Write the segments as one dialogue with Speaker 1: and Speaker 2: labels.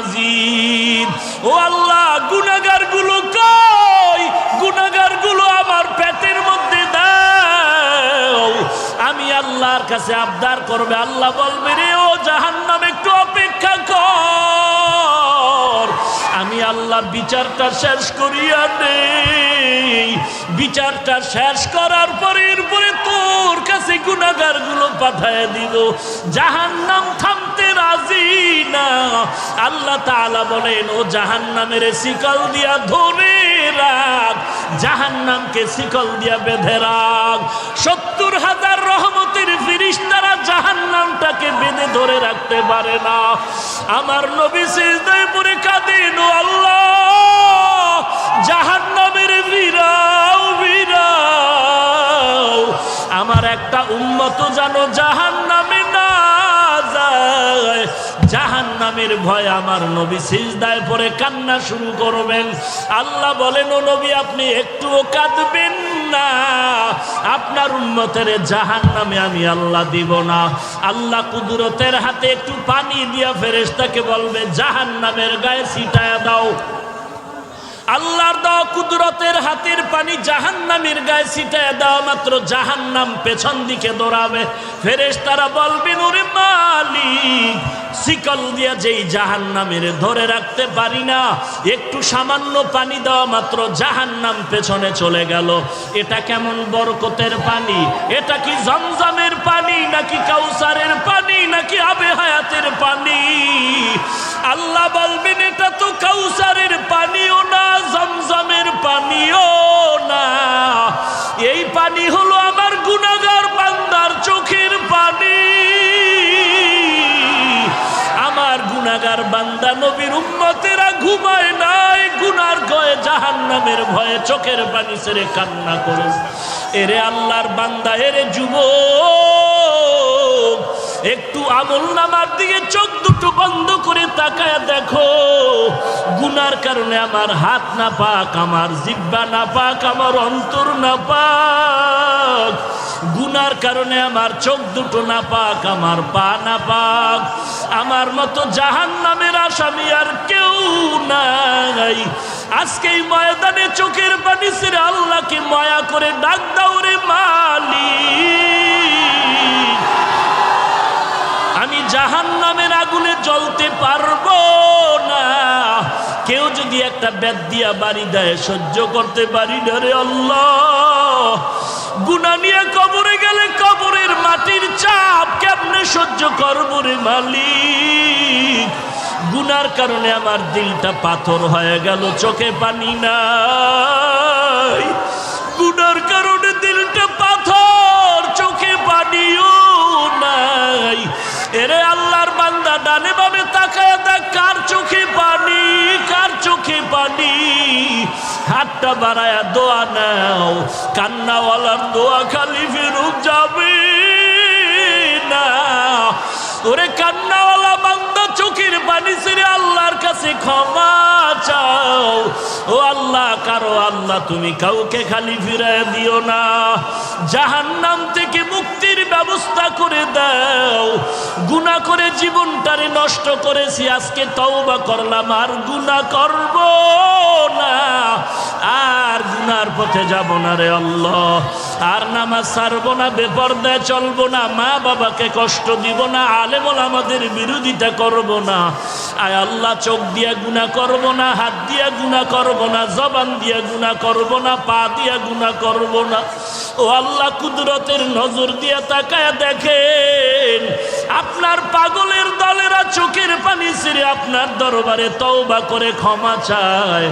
Speaker 1: মাজিদ। ও আল্লাহ, গুনাহগারগুলো কই? গুনাহগারগুলো আমার পেটের মধ্যে দাও। আমি আল্লাহর কাছে আবদার করবে, আল্লাহ বলবে রে ও জাহান্নাম একটু অপেক্ষা কর, আমি আল্লাহ বিচারটা শেষ করিয়া নেই। বিচারটা শেষ করার পরে এরপরে তোর কাছে গুনাহগারগুলো পাঠায় দিব। জাহান্নাম থামতে রাজি না। আল্লাহ তাআলা বলেন, ও জাহান্নামের শিকল দিয়া ধরে রাখ, জাহান্নামকে শিকল দিয়া বেঁধে রাখ। ৭০,০০০ রহমতের ফেরেশতারা জাহান্নামটাকে বেঁধে ধরে রাখতে পারে না। আমার নবী সিজদায় পড়ে কাঁদেন, ও আল্লাহ, জাহান্নামের ভিড়াও ভিড়াও, আমার একটা উম্মত যেন জাহান্নামে না যায়। জাহান্নামের ভয় আমার নবী সিজদায় পড়ে কান্না শুরু করবেন। আল্লাহ বলেন, ও নবী আপনি একটুও কাঁদবেন না, আপনার উম্মতের জাহান্নামে আমি আল্লাহ দিব না। আল্লাহ কুদরতের হাতে একটু পানি দিয়া ফেরেশতাকে বলবে জাহান্নামের গায়ে ছিটায়া দাও। আল্লাহর দেওয়া কুদরতের হাতের পানি জাহান্নামের গায়ে ছিটায় দেওয়া মাত্র জাহান্নাম পেছন দিকে দৌড়াবে। ফেরেশতারা বলবেন, ওরে মালিক, শিকল দিয়া যেই জাহান্নামের ধরে রাখতে পারি না, একটু সামান্য পানি দেওয়া মাত্র জাহান্নাম পেছনে চলে গেল। এটা কেমন বরকতের পানি? এটা কি জমজমের পানি নাকি কাউসারের পানি নাকি আবে হায়াতের পানি? আল্লাহ বলবেন, এটা তো কাউসারের পানিও না, জমজমের পানিও না, এই পানি হলো আমার গুনাহগার বান্দার চোখের পানি। আমার গুনাহগার বান্দা নবীর উম্মতেরা ঘুমায় নাই, গুনার ভয়ে জাহান্নামের ভয়ে চোখের পানি ছেড়ে কান্না করে। এরে আল্লাহর বান্দা, এরে যুবক, একটু আমলনামার দিকে চোখ দুটো বন্ধ করে তাকায় দেখো। গুনার কারণে আমার হাত না পাক, আমার জিহ্বা না পাক, আমার অন্তর না পাক। গুনার কারণে আমার চোখ দুটো না পাক, আমার পা না পাক। আমার মতো জাহান্নামের আসামি আর কেউ নাই। আজকে এই ময়দানে চোখের পানি ছেড়ে আল্লাহকে মায়া করে ডাক দাও, রে মালিক, আমি জাহান্নামের আগুনে জ্বলতে পারবো না। কেউ যদি একটা বেত দিয়া বাড়ি দেয় সহ্য করতে পারি না রে আল্লাহ। গুনাহ নিয়ে কবরে গেলে কবরের মাটির চাপ কেমনে সহ্য করবো রে মালিক। গুনার কারণে আমার দিলটা পাথর হয়ে গেল, চোখে পানি নাই। গুনার কারণে দিলটা পাথর, চোখে পানিও নাই। এরে আল্লাহর বান্দা, ডানে বামে তাকায় দেখ, কার চোখে পানি, কার চোখে পানি। হাতটা বাড়ায়া দোয়া নাও, কান্নাওয়ালার দোয়া খালি ফেরত যাবে না। ওরে কান্নাওয়ালা বান্দা, চোখের পানি ছেড়ে আল্লাহর কাছে ক্ষমা চাও। ও আল্লাহ, কারো আল্লাহ তুমি কাউকে খালি ফিরায় দিও না। জাহান্নাম থেকে মুক্তির ব্যবস্থা করে দাও। গুনাহ করে জীবনটারে নষ্ট করেছি, আজকে তওবা করলাম, আর গুনাহ করব না, আর গুনার পথে যাব না রে আল্লাহ। আর নামাজ ছাড়বো না, বেপরদায় চলবো না, মা বাবাকে কষ্ট দিব না, আলেম ওলামাদের বিরোধিতা করব না। আয় আল্লাহ, চোখ দিয়া গুনাহ করব না, হাত দিয়া গুনাহ করব না, জবান দিয়া গুনাহ করব না, পা দিয়া গুনাহ করব না। ও আল্লাহ, কুদরতের নজর দিয়া তাকায় দেখেন, আপনার পাগলের দলেরা চোখের পানি ছেড়ে আপনার দরবারে তওবা করে ক্ষমা চায়।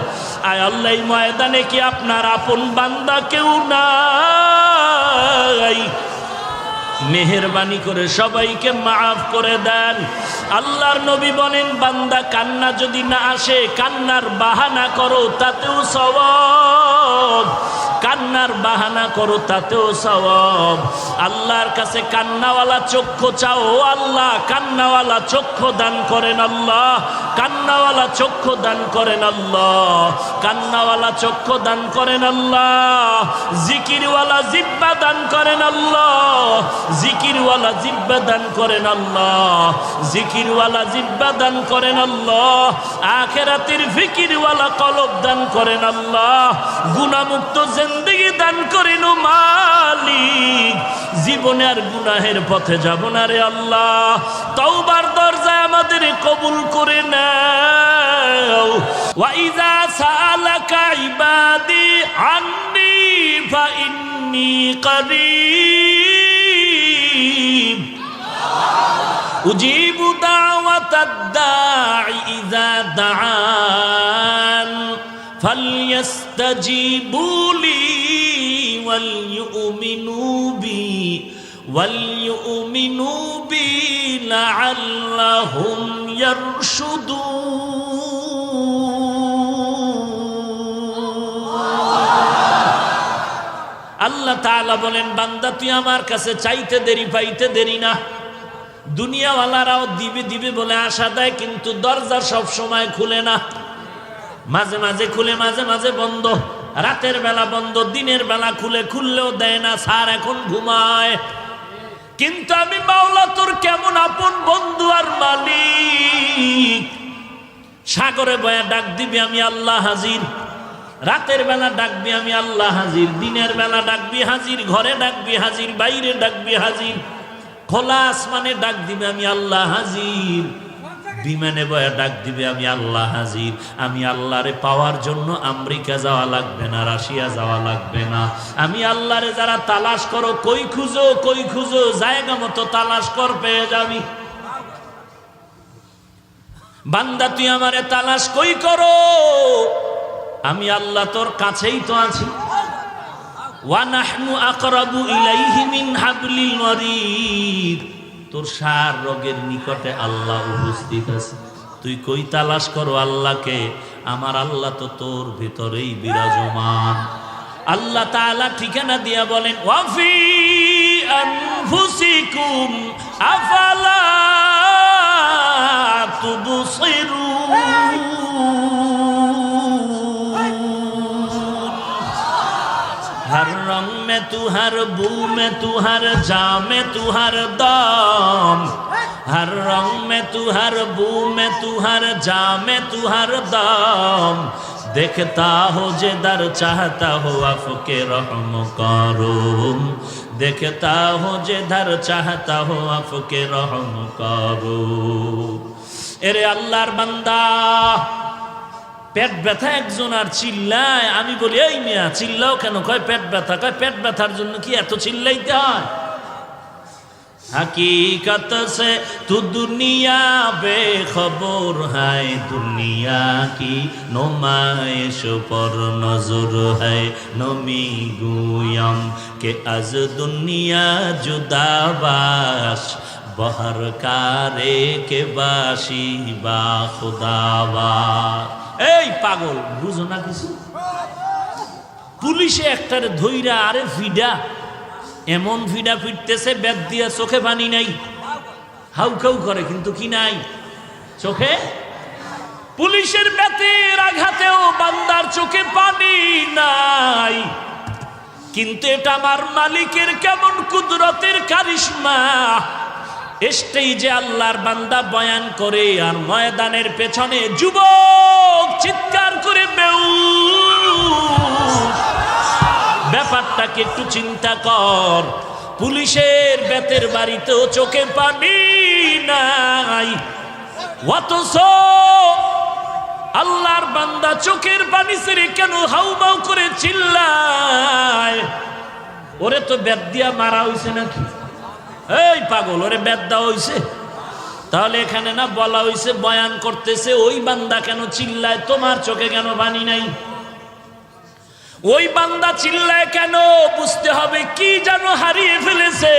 Speaker 1: আয় আল্লাহ, এই ময়দানে কি আপনার আপন বান্দা কেউ নাই? মেহেরবানি করে সবাইকে মাফ করে দেন। আল্লাহর নবী বলেন, বান্দা কান্না যদি না আসে, কান্নার বাহানা করো, তাতেও সওয়াব। কান্নার বাহানা করো, তাতেও সওয়াব। আল্লাহর কাছে কান্নাওয়ালা চক্ষু চাও, ও আল্লাহ কান্নাওয়ালা চক্ষু দান করেন। আল্লাহ কান্নাওয়ালা চক্ষু দান করেন আল্লাহ, কান্নাওয়ালা চক্ষু দান করেন আল্লাহ, জিকিরওয়ালা জিহ্বা দান করেন আল্লাহ, জিকিরওয়ালা জিহ্বা দান করেন আল্লাহ, জিকিরওয়ালা জিহ্বা দান করেন আল্লাহ, আখিরাতের ফিকিরওয়ালা কলব দান করেন আল্লাহ, গুনাহমুক্ত জিন্দেগি দান করেন ও মালিক। জীবনে আর গুনাহের পথে যাব না রে আল্লাহ, তওবার দরজায় আমাদের কবুল করে নাও। ওয়া ইযা সাআলাকা ইবাদি আন্নী ফা ইন্নী করিব উজিবু দাওয়াতাদ দাঈ ইযা দাআন ফালইস্তাজিবু লি ওয়ালইউমিনু বি লাআল্লাহুম ইয়ারশুদুন। আল্লাহ তাআলা বলেন, বান্দা তুই আমার কাছে চাইতে দেরি পাইতে দেরি না। দুনিয়াওয়ালারাও দিবে দিবে বলে আশা দেয়, কিন্তু দরজা সব সময় খুলে না, মাঝে মাঝে খুলে মাঝে মাঝে বন্ধ, রাতের বেলা বন্ধ, দিনের বেলা খুলে, খুললেও দেয় না, স্যার এখন ঘুমায়। কিন্তু আমি মাওলা তোর কেমন আপন বন্ধু আর মালিক। সাগরে বয়া ডাক দিবি আমি আল্লাহ হাজির, রাতের বেলা ডাকবি আমি আল্লাহ হাজির, দিনের বেলা ডাকবি হাজির, ঘরে ডাকবি হাজির, বাইরে ডাকবি হাজির, খোলা আসমানে ডাক দিবে আমি আল্লাহ হাজির, বিমানে বয়া ডাক দিবে আমি আল্লাহ হাজির। আমি আল্লাহরে পাওয়ার জন্য আমেরিকা যাওয়া লাগবে না, রাশিয়া যাওয়া লাগবে না। আমি আল্লাহরে যারা তালাশ করো, কই খুঁজো কই খুঁজো, জায়গা মতো তালাশ কর, পেয়ে যাবি। বান্দা তুই আমারে তালাশ কই করো, আমি আল্লাহ তোর কাছেই তো আছি। ওয়া নাহনু আকরাবু ইলাইহি মিন হাবলিল ওয়ারিদ, তোর সার রোগের নিকটে আল্লাহ উপস্থিত আছে। তুই কই তালাশ করো আল্লাহকে, আমার আল্লাহ তো তোর ভিতরেই বিরাজমান। আল্লাহ তাআলা ঠিকানা দিয়া বলেন, ওয়াফি আনফুসিকুম আফালা তুবসিরুন। हर रंग में तू, हर बू में तू, हर जा में तू, हर दम, हर रंग में तू, हर बू में तू, हर जा में तू, हर दम। देखता हो जे दर चाहता हो आपके रहम करूम, देखता हो जे दर चाहता हो आपके रहम करूम। एरे अल्लाहर बंदा, পেট ব্যথা একজন আর চিল্লায়, আমি বলি এই মিয়া চিল্লাও কেন? কয় পেট ব্যথা। কয় পেট ব্যথার জন্য কি এত চিল্লাইতে হয়? हकीकत से तू दुनिया बेखबर है, दुनिया की नुमाइश पर नजर है। नमी गुयम के अज दुनिया जुदा बाश, बहर कारे के बाशी बा खुदावा। এই পাগল, বুঝো না কিছু? পুলিশে একটারে ধইরা আরে ফিডা, এমন ফিডা ফিরতেছে, বেদ দিয়া চোখে পানি নাই, হাউ খাউ করে, কিন্তু কি নাই চোখে? পুলিশের বেতের আঘাতেও বান্দার চোখে পানি নাই। কিন্তু এটা আমার মালিকের কেমন কুদরতের কারিশমা। স্টেজে আল্লাহর বান্দা বয়ান করে, আর ময়দানের পেছনে যুবক চিৎকার করে বেউস। ব্যাপারটাকে একটু চিন্তা কর। পুলিশের বেতের বাড়িতেও চোখে পানি নাই, অথচ আল্লাহর বান্দা চোখের পানি ছেড়ে কেন হাউমাউ করে চিল্লায়? ওরে তো বেত দিয়া মারা হইছে নাকি? এই পাগল, ওরে বেত দেওয়া হইছে? তাহলে এখানে না বলা হইছে, বয়ান করতেছে, ওই বান্দা কেন চিল্লায়? তোমার চোখে কেন পানি নাই? ওই বান্দা চিল্লায় কেন? বুঝতে হবে কি যেন হারিয়ে ফেলেছে,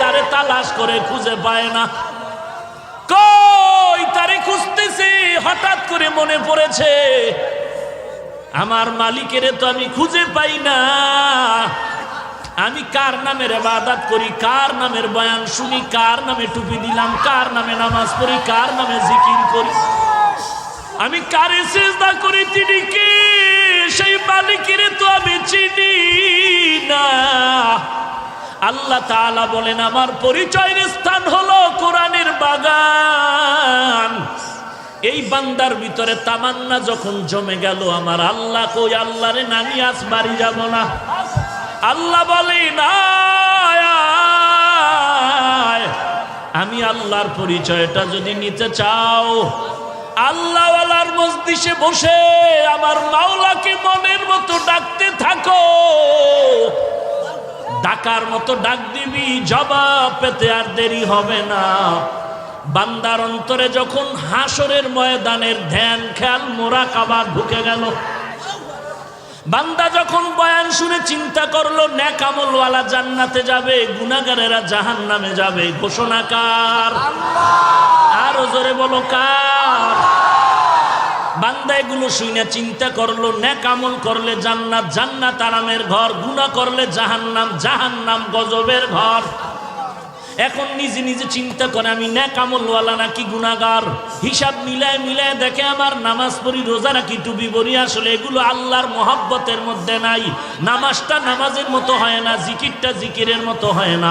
Speaker 1: তারে তালাশ করে খুঁজে পায় না। কই তারে খুঁজতেছে, হঠাৎ করে মনে পড়েছে আমার মালিকের তো আমি খুঁজে পাই না। আমি কার নামের ইবাদত করি, কার নামের বয়ান শুনি, কার নামে টুপি দিলাম, কার নামে নামাজ পড়ি, কার নামে জিকির করি? আমি কারে সিজদা করি তিনি কে, সেই মালিকের তো আমি চিনি না। আল্লাহ তাআলা বলেন আমার পরিচয়ের স্থান হলো কোরআনের বাগান। এই বান্দার ভিতরে তামান্না যখন জমে গেল, আমার আল্লাহ কই, আল্লাহরে নামি আজ বাড়ি যাব না। আল্লাহ বলে না, আমি আল্লাহর পরিচয়টা যদি নিতে চাও, আল্লাহওয়ালার মজলিসে বসে আমার মাওলাকে মনের মতো ডাকতে থাকো। ডাকার মতো ডাক দিবি, জবাব পেতে আর দেরি হবে না। বান্দার অন্তরে যখন হাসরের ময়দানের ধ্যান খেয়াল মোরাকাবা ঢুকে গেল, বান্দা যখন বয়ান শুনে চিন্তা করলো নেক আমলওয়ালা জান্নাতে যাবে, গুনাহগারেরা জাহান্নামে যাবে, ঘোষণা কার? আরো জোরে বলো কার? বান্দা এগুলো শুনে চিন্তা করলো নেক আমল করলে জান্নাত, জান্নাত আরামের ঘর, গুনাহ করলে জাহান্নাম, জাহান্নাম গজবের ঘর। এখন নিজে নিজে চিন্তা করে আমি নেক আমলওয়ালা নাকি গুনাহগার। হিসাব মিলায় মিলায় দেখে আমার নামাজ পড়ি, রোজা রাখি, টুপি পরি, আসলে এগুলো আল্লাহর মহব্বতের মধ্যে নাই। নামাজটা নামাজের মতো হয় না, জিকিরটা জিকিরের মতো হয় না,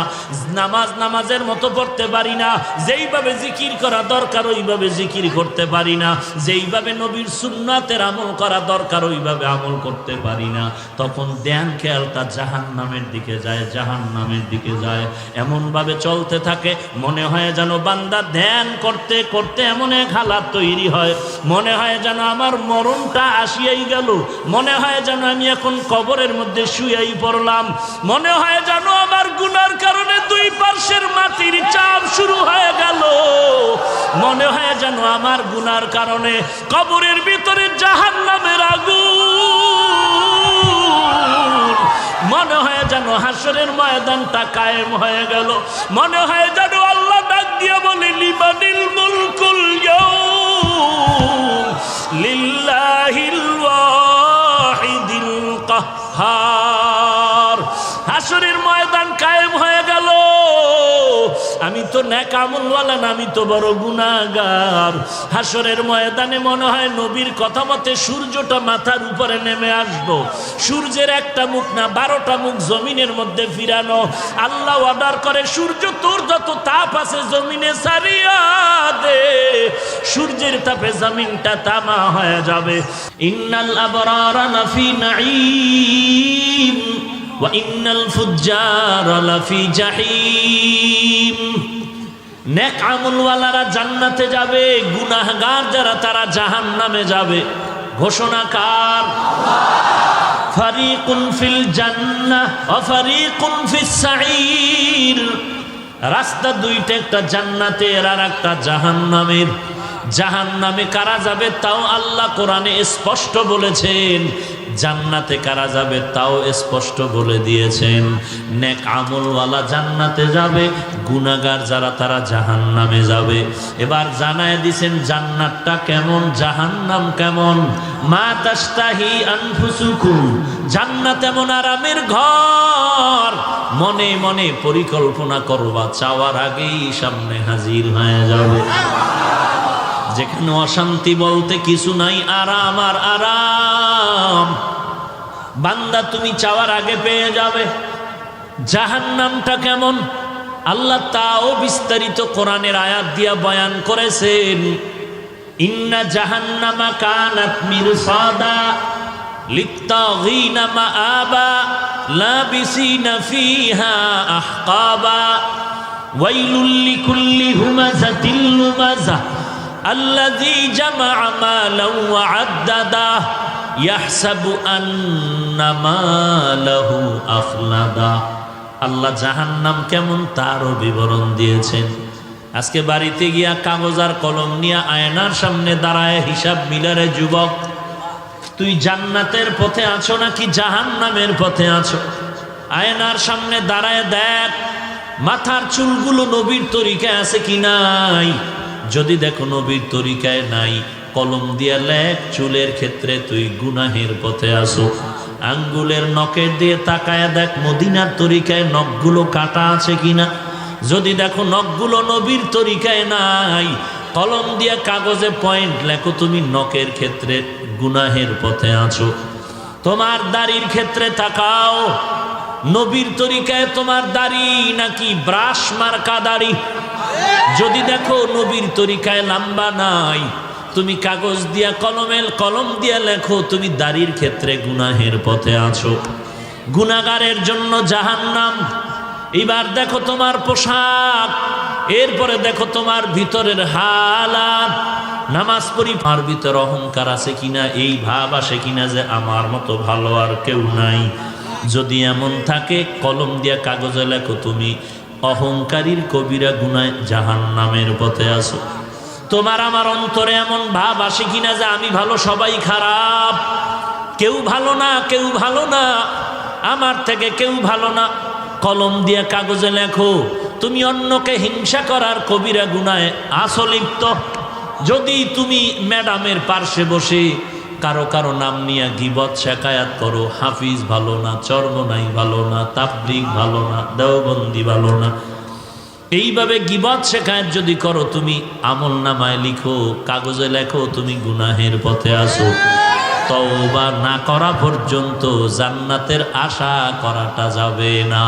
Speaker 1: নামাজ নামাজের মতো পড়তে পারি না, যেইভাবে জিকির করা দরকার ওইভাবে জিকির করতে পারি না, যেইভাবে নবীর সুন্নাতের আমল করা দরকার ওইভাবে আমল করতে পারি না। তখন ধ্যান খেয়ালটা জাহান্নামের দিকে যায়, জাহান্নামের দিকে যায়। এমনভাবে চলতে থাকে, মনে হয় যেন বান্দা ধ্যান করতে করতে এমন এক হালাত তৈরি হয়, মনে হয় যেন আমার মরণটা আসিয়াই গেল, মনে হয় যেন আমি এখন কবরের মধ্যে শুয়েই পড়লাম, মনে হয় যেন আমার গুনার কারণে দুই পার্শ্বের মাটির চাপ শুরু হয়ে গেল, মনে হয় যেন আমার গুনার কারণে কবরের ভিতরে জাহান্নামের আগুন, মনে হয় যেন হাসরের ময়দানটা কায়েম হয়ে গেল, মনে হয় যেন আল্লাহ ডাক দিয়ে বলে লিমানিল মুলকুল ইয়াউম লিল্লাহিল ওয়াহিদিল কাহ্হার। হাসরের ময়দান কায়েম হয়ে গেল, আমি তো নেক আমলওয়ালা না, আমি তো বড় গুনাহগার। হাসরের ময়দানে মনে হয় নবীর কথা মতে সূর্যটা মাথার উপরে নেমে আসবো, সূর্যের একটা মুখ না 12টা মুখ জমিনের মধ্যে ফিরানো। আল্লাহ অর্ডার করে সূর্য তোর যত তাপ আছে জমিনে ছাড়িয়া দে, সূর্যের তাপে জমিনটা তামা হয়ে যাবে। ইন্নাল আবরারা লাফি নাঈম ওয়া ইন্নাল ফুজ্জারা লাফি জাহিম। নেক আমলওয়ালারা জান্নাতে যাবে, গুনাহগার যারা তারা জাহান্নামে যাবে। ঘোষণা কার? ফারিকুন ফিল জান্নাহ ওয়া ফারিকুন ফিস সাঈর। রাস্তা দুইটা, একটা জান্নাতের আর একটা জাহান্নামের। জাহান্নামে কারা যাবে তাও আল্লাহ কোরআনে স্পষ্ট বলেছেন, জান্নাতে কারা যাবে তাও স্পষ্ট বলে দিয়েছেন। নেক আমলওয়ালা জান্নাতে যাবে, গুনাহগার যারা তারা জাহান্নামে যাবে। এবার জানায় দিছেন জান্নাতটা কেমন, জাহান্নাম কেমন। মা তাশতাহি আনফুসুকুম, জান্নাত এমন আরামের ঘর, মনে মনে পরিকল্পনা করবা, চাওয়ার আগেই সামনে হাজির হয়ে যাবে। যেখানে অশান্তি বলতে কিছু নাই, আরাম আর আরাম। বান্দা তুমি চাওয়ার আগে পেয়ে যাবে। জাহান্নামটা কেমন আল্লাহ তাও বিস্তারিত কোরআনের আয়াত দিয়া বয়ান করেছেন। ইন্না জাহান্নামা কানাত মিরসাদা লিত্তাগিনা মাআবা লাবিসিনা ফিহা আহকাবা ওয়াইলুল লিকুল্লি হুমাযাতিল লুমাযা আল্লাযী জামাআ মালান ওয়া আদ্দাদা ইয়াহসাবু আন্না মালাহু আখলাদা। আল্লাহ জাহান্নাম কেমন তারও বিবরণ দিয়েছেন। আজকে বাড়িতে গিয়া কাগজ আর কলম নিয়ে আয়নার সামনে দাঁড়ায় হিসাব মিলারে, যুবক তুই জান্নাতের পথে আছো নাকি জাহান্নামের পথে আছো? আয়নার সামনে দাঁড়ায় দেখ মাথার চুলগুলো নবীর তরিকায় আছে কি নাই। যদি দেখো নবীর তরিকায় নাই, কলম দিয়া লেখ চুলের ক্ষেত্রে তুই গুনাহের পথে আসো। আঙ্গুলের নখের দিয়ে তাকায় দেখ মদিনার তরিকায় নখগুলো কাটা আছে কিনা। যদি দেখো নখগুলো নবীর তরিকায় নাই, কলম দিয়া কাগজে পয়েন্ট লেখো, তুমি নখের ক্ষেত্রে গুনাহের পথে আছো। তোমার দাড়ির ক্ষেত্রে তাকাও, নবীর তরিকায় তোমার দাড়ি নাকি ব্রাশ মার্কা দাড়ি? যদি দেখো নবীর তরিকায় লম্বা নাই, তুমি কাগজ দিয়া কলম দিয়া লেখো, তুমি দাড়ির ক্ষেত্রে গুনাহের পথে আছো, গুনাহগারের জন্য জাহান্নাম। এবার দেখো তোমার পোশাক, এরপরে দেখো তোমার ভিতরের হালাত। নামাজ পড়ি, আমার ভিতর অহংকার আছে কিনা, এই ভাব আসে কিনা যে আমার মতো ভালো আর কেউ নাই। যদি এমন থাকে কলম দিয়া কাগজে লেখো, তুমি অহংকারীর কবিরা গুনায় জাহান্নামের পথে আছো। তোমার আমার অন্তরে এমন ভাব আসে কিনা যে আমি ভালো সবাই খারাপ, কেউ ভালো না, কেউ ভালো না, আমার থেকে কেউ ভালো না। কলম দিয়া কাগজে লেখো, তুমি অন্যকে হিংসা করার কবিরা গুনায় আছো লিপ্ত। যদি তুমি ম্যাডামের পার্শ্বে বসে কারো কারো নাম নিয়ে গিবত শেকায়াত করো, হাফিজ ভালো না, চরমনাই ভালো না, তাবলিগ ভালো না, দেওবন্দি ভালো না, এইভাবে গিবত শেকায়াত যদি করো, তুমি আমল নামায় লিখো, কাগজে লেখো, তুমি গুনাহের পথে আসো। তওবা না করা পর্যন্ত জান্নাতের আশা করাটা যাবে না।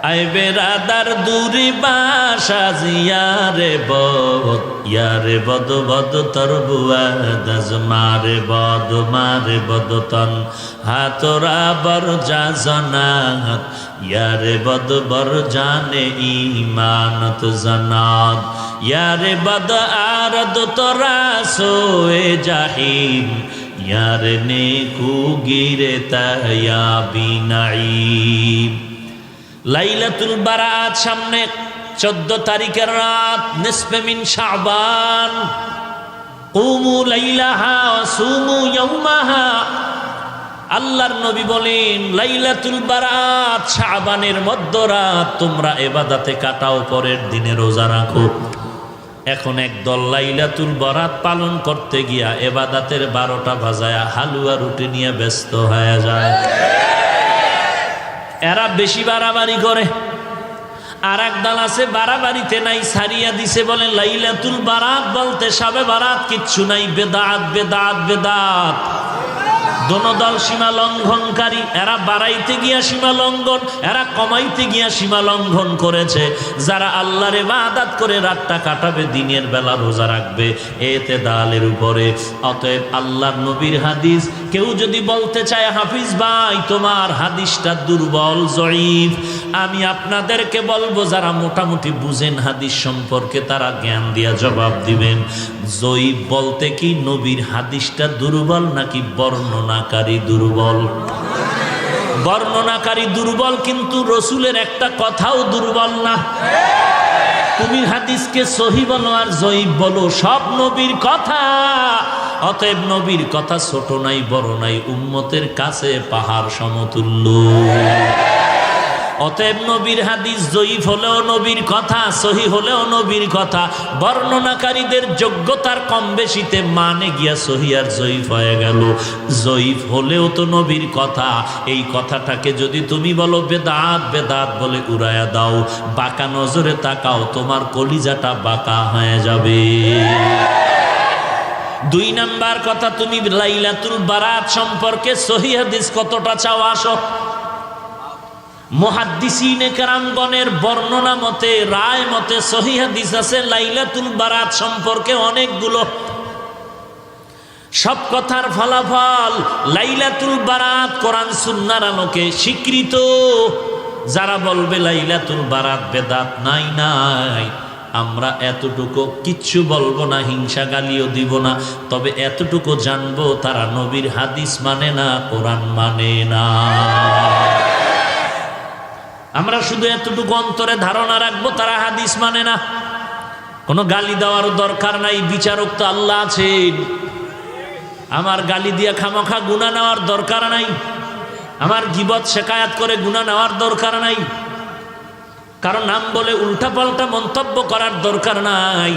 Speaker 1: আই বেরাদার দূরি বাসা জিয়ারে বদ বদ তর বুয়াদাজ মারে বদ তন হাতরা বর যা জনাত ইয়ারে বদ বর জানে ইমানত জনাত ইয়ারে বদ আরদ তোরা সোয়ে জাহিম ইয়ারে নেকু গিরে তায়া বিনাইম। লাইলাতুল বারাত সামনে, 14 তারিখের রাত, নিসফে মিন শাবান। কুমু লাইলাহা ওয়া সুমু ইয়াওমাহা। আল্লাহর নবী বলেন লাইলাতুল বারাত শাবানের মধ্যরাত, তোমরা ইবাদতে কাটাও, পরের দিনে রোজা রাখো। এখন একদল লাইলাতুল বারাত পালন করতে গিয়া ইবাদতের 12টা বাজায়া হালুয়া রুটি নিয়ে ব্যস্ত হয়ে যায়। এরা বেশি বাড়াবাড়ি করে। আর এক দল আছে বাড়াবাড়িতে নাই, সারিয়া দিছে, বলে লাইলাতুল বারাত বলতে সবে বারাত কিচ্ছু নাই, বেদাত বেদাত বেদাত। দোনো দল সীমা লঙ্ঘনকারী। এরা বাড়াইতে গিয়া সীমা লঙ্ঘন, এরা কমাইতে গিয়া সীমা লঙ্ঘন করেছে। যারা আল্লাহর ইবাদত করে রাতটা কাটাবে, দিনের বেলা রোজা রাখবে, এতেদালের উপরে। অতএব আল্লাহর নবীর হাদিস কেউ যদি বলতে চায় হাফিজ ভাই তোমার হাদিসটা দুর্বল, জয়ীফ, আমি আপনাদেরকে বলবো যারা মোটামুটি বুঝেন হাদিস সম্পর্কে তারা জ্ঞান দিয়া জবাব দিবেন। জয়ীফ বলতে কি নবীর হাদিসটা দুর্বল নাকি বর্ণনাকারী দুর্বল? বর্ণনাকারী দুর্বল, কিন্তু রসুলের একটা কথাও দুর্বল না। তুমি হাদিসকে সহি বলো আর জয়ীফ বলো, সব নবীর কথা। অতএব নবীর কথা ছোট নাই বড় নাই, উম্মতের কাছে পাহাড় সমতুল্য। অতএব নবীর হাদিস জয়ীফ হলেও নবীর কথা, সহি হলেও নবীর কথা। বর্ণনাকারীদের যোগ্যতার কম বেশিতে মানে গিয়া সহি আর জয়ীফ হয়ে গেল। জয়ীফ হলেও তো নবীর কথা। এই কথাটাকে যদি তুমি বলো বেদাত বেদাত বলে উড়ায়া দাও, বাঁকা নজরে তাকাও, তোমার কলিজাটা বাঁকা হয়ে যাবে। 2 নাম্বার কথা, তুমি লাইলাতুল বারাত সম্পর্কে সহি হাদিস কতটা চাও আসো। মুহাদ্দিসিনে কেরামগণের বর্ণনা মতে, রায় মতে সহিহ হাদিস আছে লাইলাতুল বারাত সম্পর্কে অনেকগুলো। সব কথার ফলাফল লাইলাতুল বারাত কোরআন সুন্নাহর আলোকে স্বীকৃত। যারা বলবে লাইলাতুল বারাত বেদাত, নাই নাই, আমরা এতটুকু কিচ্ছু বলবো না, হিংসা গালিও দিব না, তবে এতটুকু জানবো তারা নবীর হাদিস মানে না, কোরআন মানে না। আমরা শুধু এতটুকু অন্তরে ধারণা রাখবো তারা হাদিস মানে না। কোনো গালি দেওয়ার দরকার নাই, বিচারক তো আল্লাহ আছেন। আমার গালি দিয়া খামখা গুনাহ নেওয়ার দরকার নাই, আমার গীবত শেকায়াত করে গুনাহ নেওয়ার দরকার নাই, কারণ নাম বলে উল্টা পাল্টা মন্তব্য করার দরকার নাই।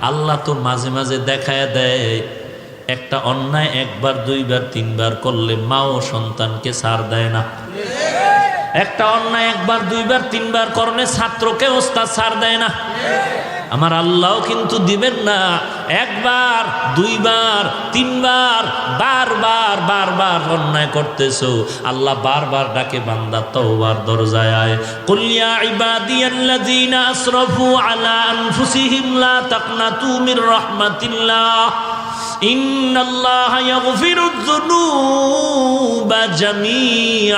Speaker 1: আল্লাহ তো মাঝে মাঝে দেখায় দেয়, একটা অন্যায় 1 বার 2 বার 3 বার করলে মাও সন্তানকে ছাড় দেয় না। একটা অন্যায় 1 বার 2 বার 3 বার করলে ছাত্রকে ওস্তাদ ছাড় দেয় না। আমার আল্লাহও কিন্তু দিবেন না। একবার, দুইবার, তিনবার, বারবার বারবার অন্যায় করতেছো, আল্লাহ বারবার ডাকে, বান্দা তওবার দরজায় আয়। কুল ইয়া ইবাদিয়াল্লাযীনা আসরাফু আলা আনফুসিহিম লা তাকনাতু মির রাহমাতিল্লাহ ইন্নাল্লাহা ইয়াগফিরুয যুনুবা জামিআ।